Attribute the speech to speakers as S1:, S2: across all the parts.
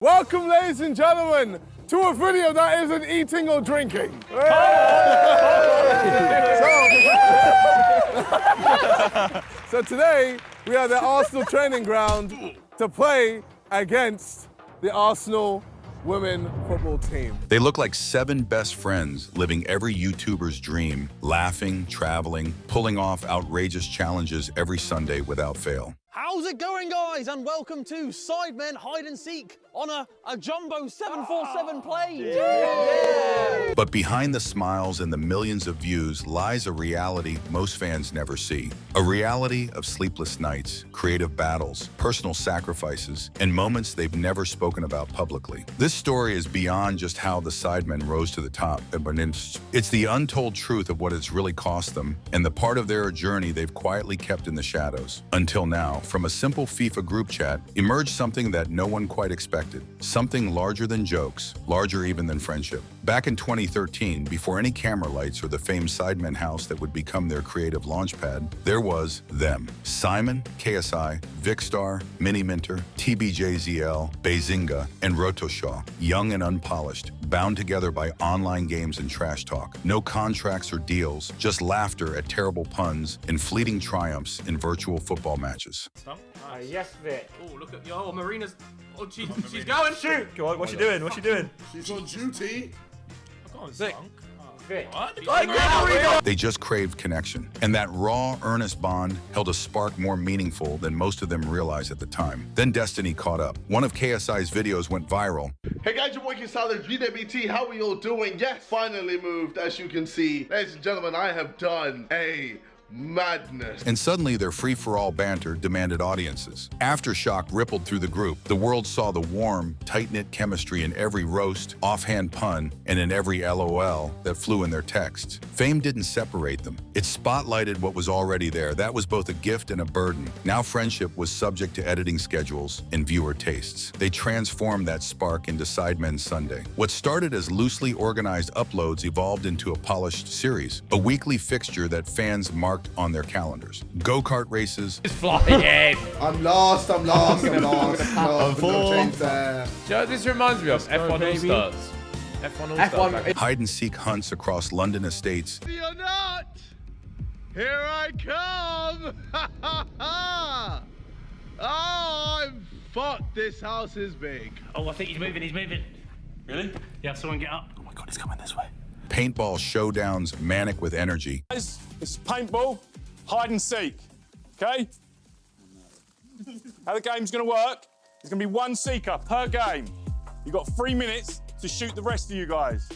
S1: Welcome, ladies and gentlemen, to a video that isn't eating or drinking. So today, we are at the Arsenal training ground to play against the Arsenal women football team.
S2: They look like 7 best friends living every YouTuber's dream, laughing, traveling, pulling off outrageous challenges every Sunday without fail.
S3: How's it going, guys? And welcome to Sidemen Hide and Seek on a jumbo 747 plane. Yeah.
S2: But behind the smiles and the millions of views lies a reality most fans never see. A reality of sleepless nights, creative battles, personal sacrifices, and moments they've never spoken about publicly. This story is beyond just how the Sidemen rose to the top, it's the untold truth of what it's really cost them and the part of their journey they've quietly kept in the shadows. Until now, from a simple FIFA group chat emerged something that no one quite expected. Something larger than jokes, larger even than friendship. Back in 2013, before any camera lights or the famed Sidemen house that would become their creative launchpad, there was them. Simon, KSI, Vikkstar, Miniminter, TBJZL, Behzinga, and Wroetoshaw. Young and unpolished, bound together by online games and trash talk. No contracts or deals, just laughter at terrible puns and fleeting triumphs in virtual football matches.
S4: Yes, Vic.
S5: Oh, look at Marina's. Oh, she's going.
S4: Shoot! Go on, what's she doing? What's she doing?
S1: She's on duty.
S5: Come on,
S4: Vic.
S5: Skunk.
S4: Vic.
S5: What?
S2: They just craved connection, and that raw, earnest bond held a spark more meaningful than most of them realized at the time. Then destiny caught up. One of KSI's videos went viral.
S6: Hey guys, your boy Vikkstar, GWT, how are you all doing? Yes, finally moved, as you can see. Ladies and gentlemen, I have done a madness.
S2: And suddenly their free-for-all banter demanded audiences. Aftershock rippled through the group. The world saw the warm, tight-knit chemistry in every roast, offhand pun, and in every LOL that flew in their texts. Fame didn't separate them. It spotlighted what was already there. That was both a gift and a burden. Now friendship was subject to editing schedules and viewer tastes. They transformed that spark into Sidemen Sunday. What started as loosely organized uploads evolved into a polished series, a weekly fixture that fans marked on their calendars. Go-kart races.
S4: It's flying.
S6: I'm lost. No, change there.
S7: Do you know what this reminds me of? F1 All-Stars. F1 All-Stars.
S2: Hide-and-seek hunts across London estates.
S6: Fear not! Here I come! Oh, I'm fucked. This house is big.
S4: Oh, I think he's moving.
S5: Really?
S4: Yeah, someone get up. Oh my God, he's coming this way.
S2: Paintball showdowns manic with energy.
S1: Guys, it's paintball, hide and seek, okay? How the game's gonna work, there's gonna be 1 seeker per game. You've got 3 minutes to shoot the rest of you guys.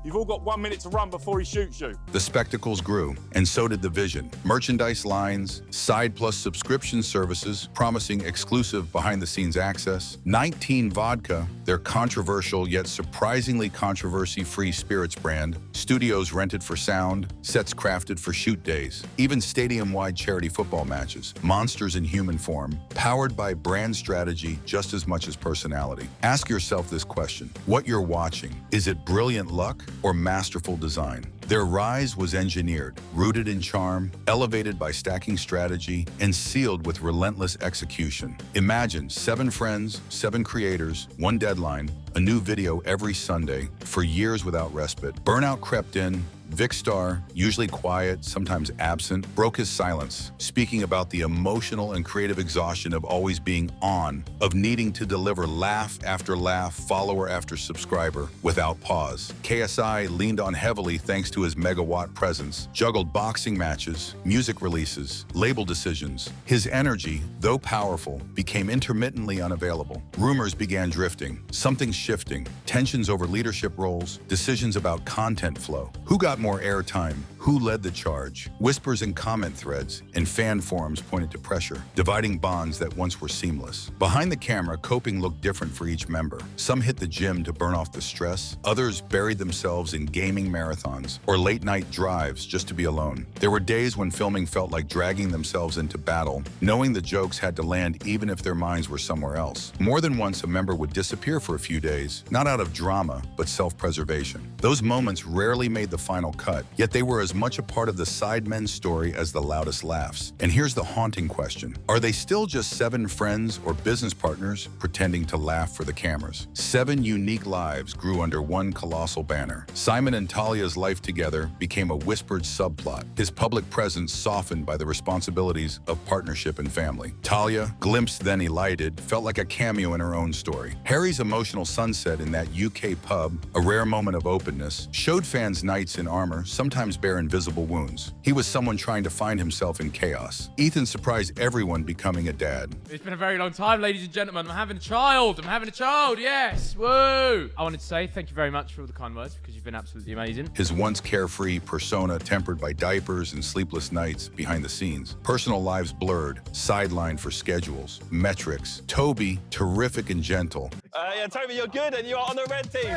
S1: You've all got 1 minute to run before he shoots you.
S2: The spectacles grew, and so did the vision. Merchandise lines, Side Plus subscription services promising exclusive behind-the-scenes access, 19 Vodka, their controversial yet surprisingly controversy-free spirits brand, studios rented for sound, sets crafted for shoot days, even stadium-wide charity football matches, monsters in human form, powered by brand strategy just as much as personality. Ask yourself this question: what you're watching, is it brilliant luck or masterful design? Their rise was engineered, rooted in charm, elevated by stacking strategy, and sealed with relentless execution. Imagine 7 friends, 7 creators, 1 deadline, a new video every Sunday, for years without respite. Burnout crept in. Vikkstar, usually quiet, sometimes absent, broke his silence, speaking about the emotional and creative exhaustion of always being on, of needing to deliver laugh after laugh, follower after subscriber, without pause. KSI leaned on heavily thanks to his megawatt presence, juggled boxing matches, music releases, label decisions. His energy, though powerful, became intermittently unavailable. Rumors began drifting, something shifting, tensions over leadership roles, decisions about content flow. Who got more airtime? Who led the charge? Whispers in comment threads and fan forums pointed to pressure, dividing bonds that once were seamless. Behind the camera, coping looked different for each member. Some hit the gym to burn off the stress. Others buried themselves in gaming marathons or late-night drives just to be alone. There were days when filming felt like dragging themselves into battle, knowing the jokes had to land even if their minds were somewhere else. More than once, a member would disappear for a few days, not out of drama, but self-preservation. Those moments rarely made the final cut, yet they were as much a part of the Sidemen story as the loudest laughs. And here's the haunting question. Are they still just 7 friends or business partners pretending to laugh for the cameras? 7 unique lives grew under one colossal banner. Simon and Talia's life together became a whispered subplot, his public presence softened by the responsibilities of partnership and family. Talia, glimpsed then elided, felt like a cameo in her own story. Harry's emotional sunset in that UK pub, a rare moment of openness, showed fans knights in armor sometimes bear invisible wounds. He was someone trying to find himself in chaos. Ethan surprised everyone becoming a dad.
S7: It's been a very long time, ladies and gentlemen. I'm having a child. I'm having a child. Yes. Woo. I wanted to say thank you very much for all the kind words because you've been absolutely amazing.
S2: His once carefree persona tempered by diapers and sleepless nights behind the scenes. Personal lives blurred, sidelined for schedules, metrics. Toby, terrific and gentle.
S3: Yeah, Toby, you're good and you are on the red team.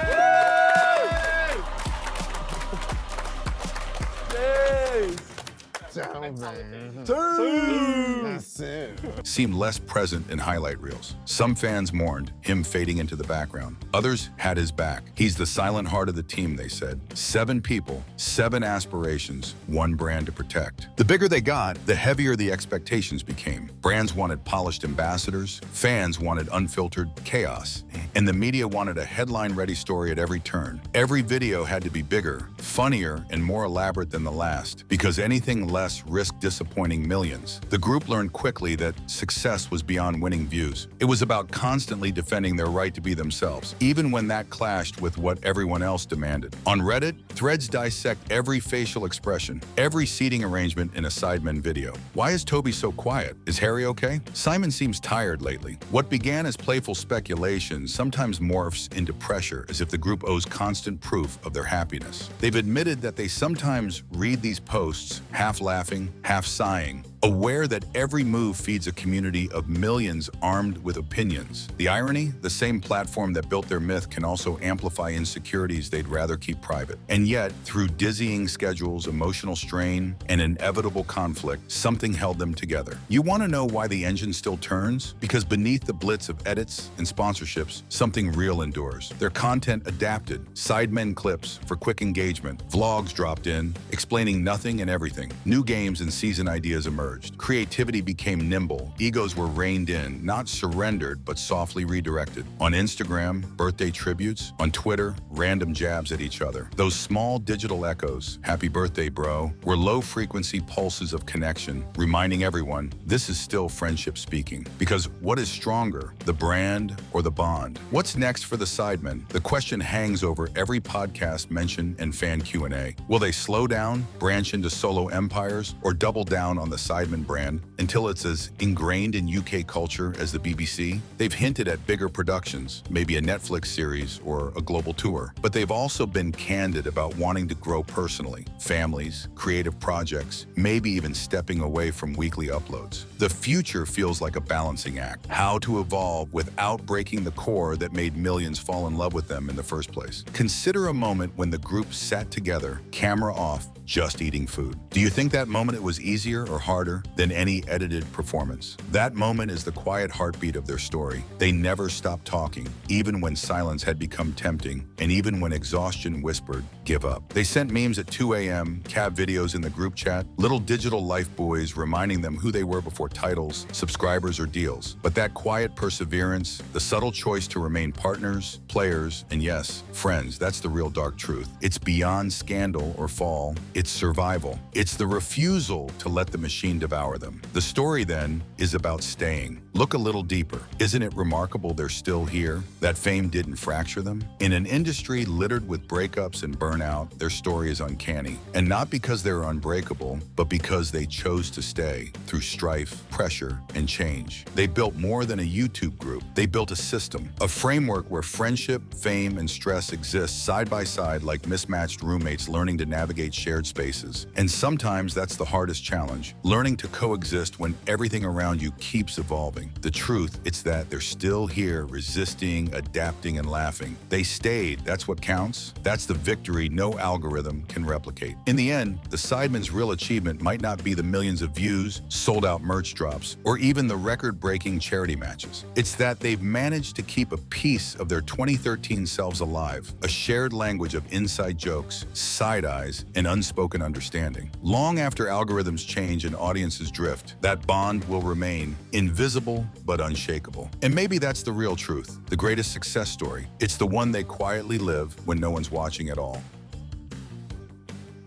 S2: Seemed less present in highlight reels. Some fans mourned, him fading into the background. Others had his back. He's the silent heart of the team, they said. 7 people, 7 aspirations, 1 brand to protect. The bigger they got, the heavier the expectations became. Brands wanted polished ambassadors, fans wanted unfiltered chaos, and the media wanted a headline-ready story at every turn. Every video had to be bigger, funnier, and more elaborate than the last, because anything less risked disappointing millions. The group learned quickly that success was beyond winning views. It was about constantly defending their right to be themselves, even when that clashed with what everyone else demanded. On Reddit, threads dissect every facial expression, every seating arrangement in a Sidemen video. Why is Toby so quiet? Is Harry okay? Simon seems tired lately. What began as playful speculation sometimes morphs into pressure as if the group owes constant proof of their happiness. They've admitted that they sometimes read these posts half laughing, half sighing, aware that every move feeds a community of millions armed with opinions. The irony? The same platform that built their myth can also amplify insecurities they'd rather keep private. And yet, through dizzying schedules, emotional strain, and inevitable conflict, something held them together. You want to know why the engine still turns? Because beneath the blitz of edits and sponsorships, something real endures. Their content adapted, Sidemen clips for quick engagement, vlogs dropped in, explaining nothing and everything. New games and season ideas emerged. Creativity became nimble. Egos were reined in, not surrendered, but softly redirected. On Instagram, birthday tributes. On Twitter, random jabs at each other. Those small digital echoes, happy birthday, bro, were low-frequency pulses of connection, reminding everyone this is still friendship speaking. Because what is stronger, the brand or the bond? What's next for the Sidemen? The question hangs over every podcast mention and fan Q&A. Will they slow down, branch into solo empires, or double down on the Sidemen brand until it's as ingrained in UK culture as the BBC? They've hinted at bigger productions, maybe a Netflix series or a global tour, but they've also been candid about wanting to grow personally, families, creative projects, maybe even stepping away from weekly uploads. The future feels like a balancing act, how to evolve without breaking the core that made millions fall in love with them in the first place. Consider a moment when the group sat together, camera off, just eating food. Do you think that moment it was easier or harder than any edited performance? That moment is the quiet heartbeat of their story. They never stopped talking, even when silence had become tempting, and even when exhaustion whispered, give up. They sent memes at 2 a.m., cab videos in the group chat, little digital life buoys reminding them who they were before titles, subscribers, or deals. But that quiet perseverance, the subtle choice to remain partners, players, and yes, friends, that's the real dark truth. It's beyond scandal or fall. It's survival. It's the refusal to let the machine devour them. The story, then, is about staying. Look a little deeper. Isn't it remarkable they're still here? That fame didn't fracture them? In an industry littered with breakups and burnout, their story is uncanny. And not because they're unbreakable, but because they chose to stay through strife, pressure, and change. They built more than a YouTube group. They built a system, a framework where friendship, fame, and stress exist side by side like mismatched roommates learning to navigate shared spaces. And sometimes that's the hardest challenge, learning to coexist when everything around you keeps evolving. The truth, it's that they're still here, resisting, adapting, and laughing. They stayed. That's what counts. That's the victory no algorithm can replicate. In the end, the Sidemen's real achievement might not be the millions of views, sold-out merch drops, or even the record-breaking charity matches. It's that they've managed to keep keep a piece of their 2013 selves alive, a shared language of inside jokes, side eyes, and unspoken understanding. Long after algorithms change and audiences drift, that bond will remain invisible but unshakable. And maybe that's the real truth, the greatest success story. It's the one they quietly live when no one's watching at all.